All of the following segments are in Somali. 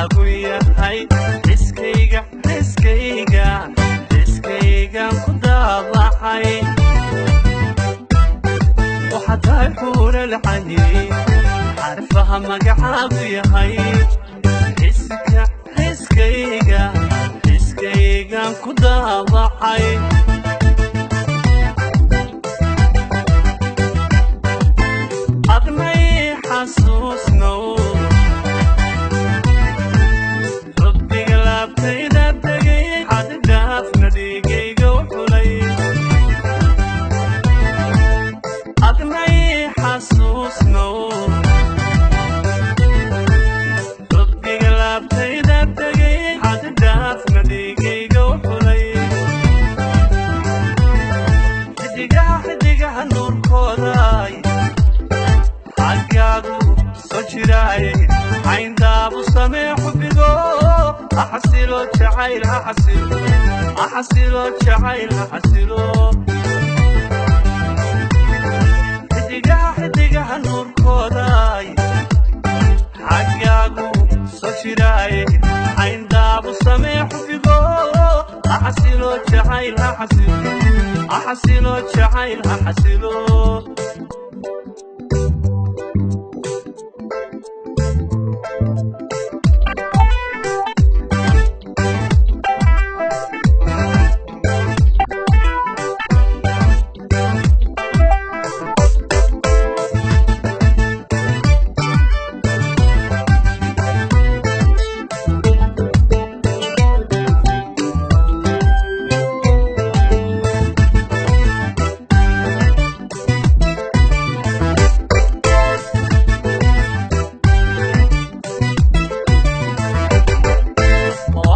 magacaagu yahay riskaygaan ku daabacay waxaad tahay xuura lacani xarfaha magacaagu yahay riskaygaan ku daabacay adnay xasuusnow rabbiga laabtayda tegay xaddhaafna dhigayga u xulay adnay xasuusnow rabbiga laabtayda tegay xaddhaafna dhigayga u xulay xidigaha nuurkooday xaggaagu soo jiraay cayndaabu samee xubbigo axasilo jacayl axasilo jacayl axasilo xidigaha nuurkooday xaggaagu soo jiraay cayndaabu samee xubbigo axasilo jacayl axasilo jacayl axasilo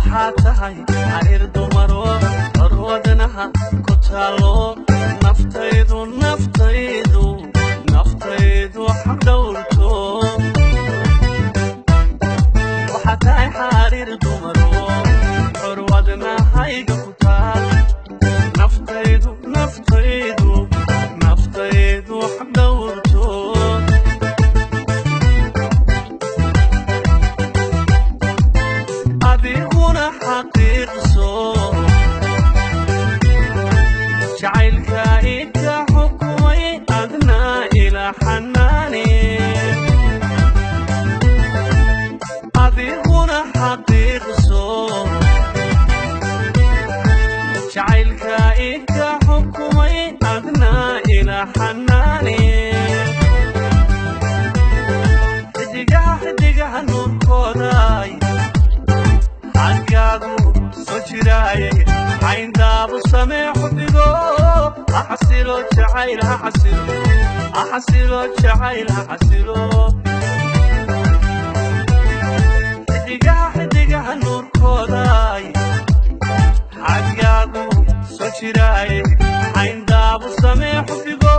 xariir dumaro horwadanaha ku taalo naftaydu xaq dhowrto waxaad tahay xariir dumaro horwadanahayga ku taal naftaydu xaq dhowrto adiguna xaqiiqso jacaylka ika xukumay adna ilaa xanaane adiguna xaqiiqso jacaylka ika xukumay adna ilaa xanaane xidigaha nuurkooday xaggaagu soo jiraay cayndaabu samee xubbigo axasilo jacayl axasilo jacayl axasilo xidigaha nuurkooday xaggaagu soo jiraay cayndaabu samee xubbigo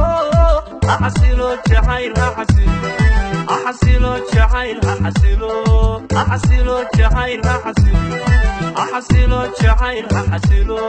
axasilo jacayl axasilo jacayl axasilo jacayl axasilo jacayl axasilo